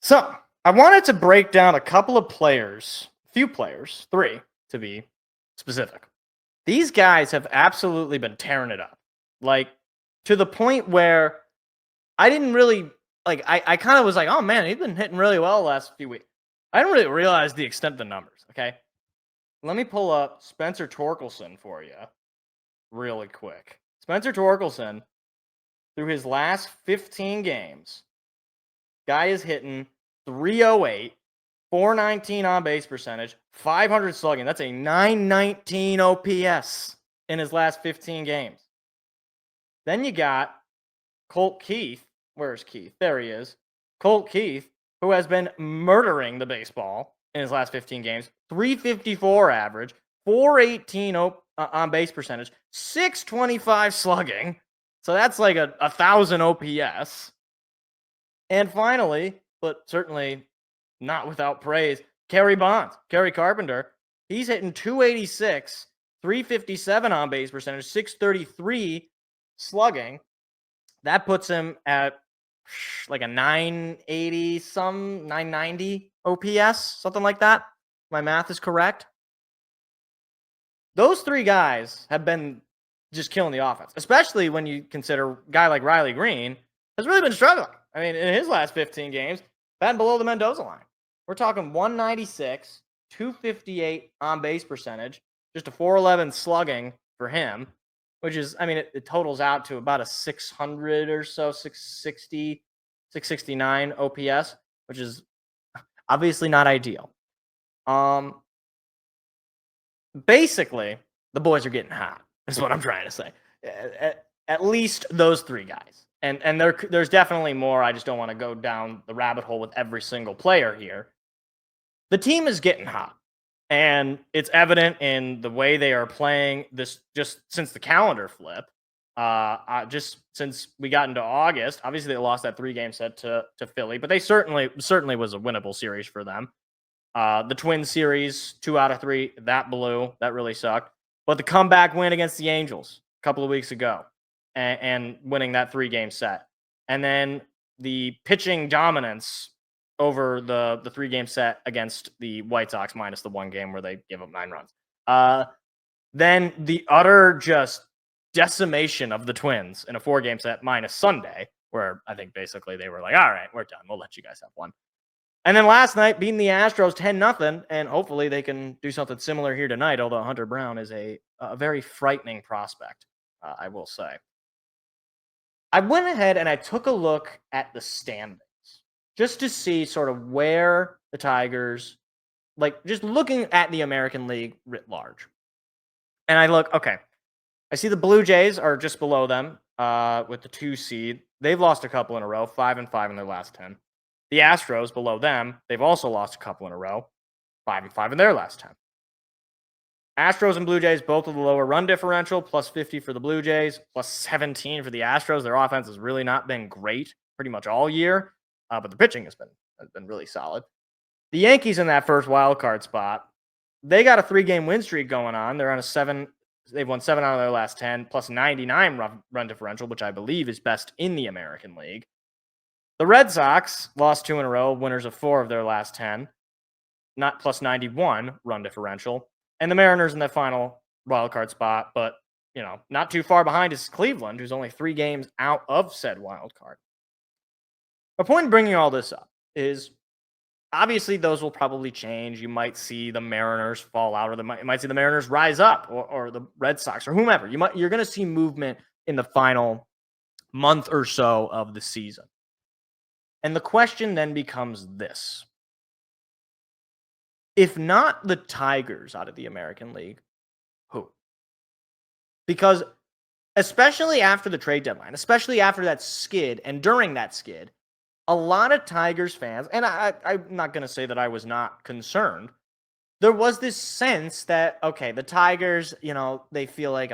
So I wanted to break down a couple of players, few players, three to be specific. These guys have absolutely been tearing it up. Like to the point where I didn't really I kind of was like, oh man, he's been hitting really well the last few weeks. I didn't really realize the extent of the numbers. Okay. Let me pull up Spencer Torkelson for you really quick. Spencer Torkelson, through his last 15 games, guy is hitting 308, 419 on base percentage, 500 slugging. That's a 919 OPS in his last 15 games. Then you got Colt Keith. Where's Keith? There he is. Colt Keith, who has been murdering the baseball in his last 15 games. 354 average, 418 on base percentage, 625 slugging. So that's like a 1,000 OPS. And finally, but certainly not without praise, Kerry Carpenter. He's hitting 286, 357 on base percentage, 633 slugging. That puts him at like a 980 990 OPS, something like that. My math is correct. Those three guys have been just killing the offense, especially when you consider a guy like Riley Green has really been struggling. I mean, in his last 15 games, batting below the Mendoza line. We're talking 196, 258 on base percentage, just a 411 slugging for him, which is, I mean, it totals out to about a 600 or so, 660, 669 OPS, which is obviously not ideal. Basically, the boys are getting hot, is what I'm trying to say. At least those three guys. And there's definitely more. I just don't want to go down the rabbit hole with every single player here. The team is getting hot. And it's evident in the way they are playing this just since the calendar flip. Just since we got into August, obviously they lost that 3-game set to Philly, but they certainly was a winnable series for them. The Twins series, 2 out of 3, that blew. That really sucked. But the comeback win against the Angels a couple of weeks ago and winning that 3-game set. And then the pitching dominance over the 3-game set against the White Sox minus the 1 game where they gave up 9 runs. Then the utter just decimation of the Twins in a 4-game set minus Sunday, where I think basically they were like, all right, we're done. We'll let you guys have one. And then last night, beating the Astros 10-0, and hopefully they can do something similar here tonight, although Hunter Brown is a very frightening prospect, I will say. I went ahead and I took a look at the standings just to see sort of where the Tigers, like just looking at the American League writ large. And I look, okay, I see the Blue Jays are just below them with the 2 seed. They've lost a couple in a row, 5-5 in their last 10. The Astros below them, they've also lost a couple in a row, 5-5 in their last 10. Astros and Blue Jays, both with a lower run differential, plus 50 for the Blue Jays, plus 17 for the Astros. Their offense has really not been great pretty much all year, but the pitching has been really solid. The Yankees in that first wild card spot, they got a 3-game win streak going on. They're on a 7. They've won 7 out of their last 10, plus 99 run differential, which I believe is best in the American League. The Red Sox lost 2 in a row, winners of 4 of their last 10, not plus 91 run differential. And the Mariners in that final wild card spot, but not too far behind is Cleveland, who's only 3 games out of said wild card. My point in bringing all this up is obviously those will probably change. You might see the Mariners fall out, or you might see the Mariners rise up, or the Red Sox, or whomever. You're going to see movement in the final month or so of the season. And the question then becomes this. If not the Tigers out of the American League, who? Because especially after the trade deadline, especially after that skid and during that skid, a lot of Tigers fans, and I'm not going to say that I was not concerned, there was this sense that, okay, the Tigers, they feel like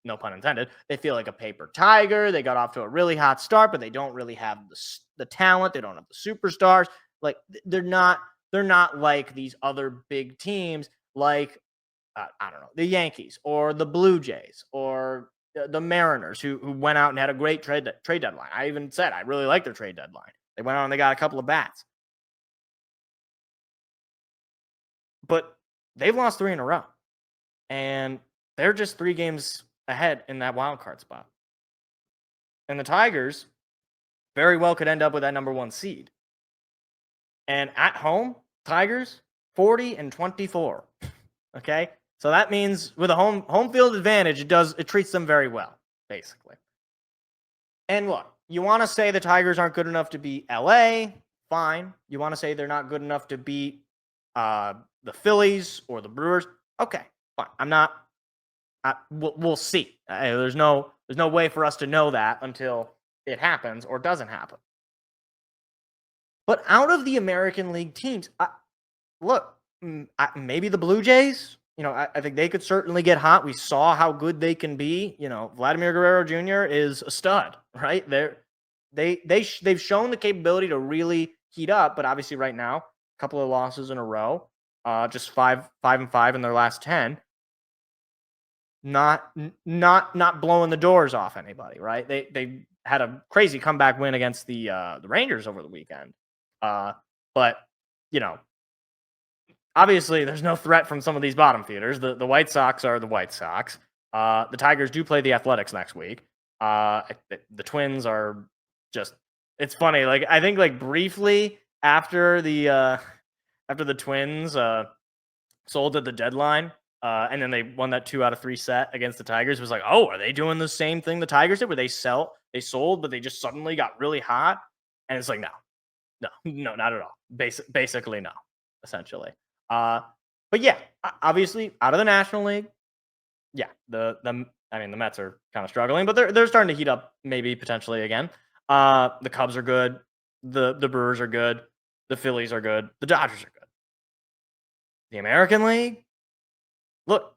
no pun intended, they feel like a paper tiger. They got off to a really hot start, but they don't really have the talent. They don't have the superstars. Like, they're not like these other big teams like, I don't know, the Yankees or the Blue Jays or the Mariners who went out and had a great trade deadline. I even said I really like their trade deadline. They went out and they got a couple of bats. But they've lost 3 in a row. And they're just 3 games ahead in that wild card spot. And the Tigers very well could end up with that number 1 seed. And at home, Tigers 40-24. Okay? So that means with a home field advantage, it treats them very well, basically. And look, you want to say the Tigers aren't good enough to beat LA, fine. You want to say they're not good enough to beat the Phillies or the Brewers, okay, fine. I'm not. We'll see. There's no way for us to know that until it happens or doesn't happen. But out of the American League teams, look, maybe the Blue Jays. I think they could certainly get hot. We saw how good they can be. Vladimir Guerrero Jr. is a stud, right? They've shown the capability to really heat up, but obviously right now, a couple of losses in a row, just 5-5 in their last 10. Not blowing the doors off anybody, right? They had a crazy comeback win against the Rangers over the weekend, but obviously there's no threat from some of these bottom feeders. The White Sox are the White Sox. The Tigers do play the Athletics next week. The Twins are just. It's funny. Like I think like briefly after the Twins sold at the deadline. And then they won that 2 out of 3 set against the Tigers. It was like, oh, are they doing the same thing the Tigers did where they sold, but they just suddenly got really hot? And it's like, no, not at all. Basically, no, essentially. But yeah, obviously out of the National League, yeah, the Mets are kind of struggling, but they're starting to heat up maybe potentially again. The Cubs are good. The Brewers are good. The Phillies are good. The Dodgers are good. The American League, look,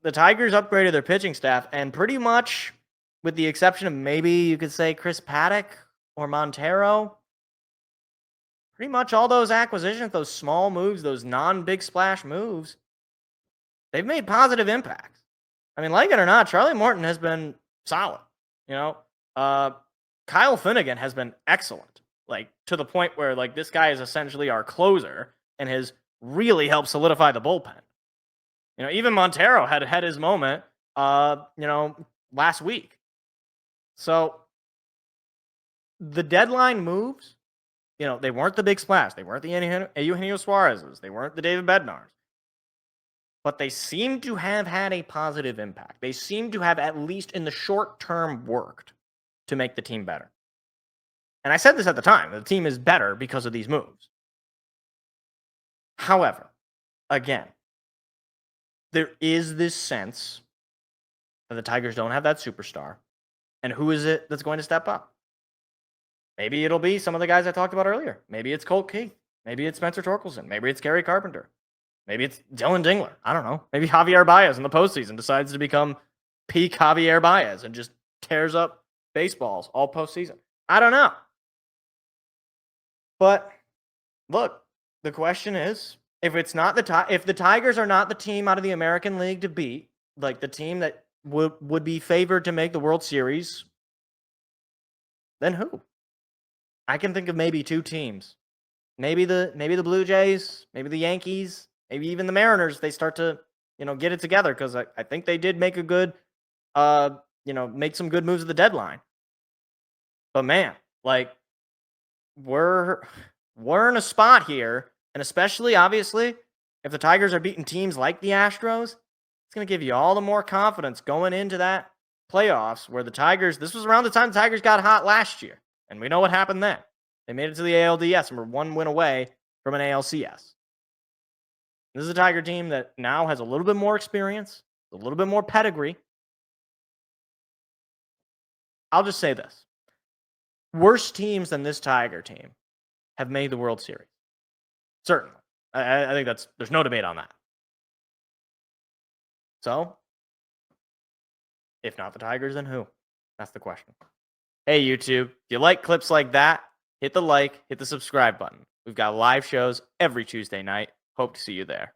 the Tigers upgraded their pitching staff, and pretty much, with the exception of maybe you could say Chris Paddock or Montero, pretty much all those acquisitions, those small moves, those non-big splash moves, they've made positive impacts. I mean, like it or not, Charlie Morton has been solid. Kyle Finnegan has been excellent, like to the point where like this guy is essentially our closer and has really helped solidify the bullpen. Even Montero had his moment, last week. So the deadline moves, they weren't the big splash. They weren't the Eugenio Suarez's. They weren't the David Bednars. But they seem to have had a positive impact. They seem to have, at least in the short term, worked to make the team better. And I said this at the time. The team is better because of these moves. However, again, there is this sense that the Tigers don't have that superstar. And who is it that's going to step up? Maybe it'll be some of the guys I talked about earlier. Maybe it's Colt Keith. Maybe it's Spencer Torkelson. Maybe it's Gary Carpenter. Maybe it's Dylan Dingler. I don't know. Maybe Javier Baez in the postseason decides to become peak Javier Baez and just tears up baseballs all postseason. I don't know. But look, the question is, if the Tigers are not the team out of the American League to beat, like the team that would be favored to make the World Series, then who? I can think of maybe 2 teams. Maybe the Blue Jays, maybe the Yankees, maybe even the Mariners. They start to, get it together because I think they did make a good, make some good moves at the deadline. But man, like we're in a spot here, and especially obviously if the Tigers are beating teams like the Astros, it's going to give you all the more confidence going into that playoffs where the Tigers. This was around the time the Tigers got hot last year. And we know what happened then. They made it to the ALDS and were 1 win away from an ALCS. This is a Tiger team that now has a little bit more experience, a little bit more pedigree. I'll just say this. Worse teams than this Tiger team have made the World Series. Certainly. I think there's no debate on that. So, if not the Tigers, then who? That's the question. Hey, YouTube, if you like clips like that, hit the like, hit the subscribe button. We've got live shows every Tuesday night. Hope to see you there.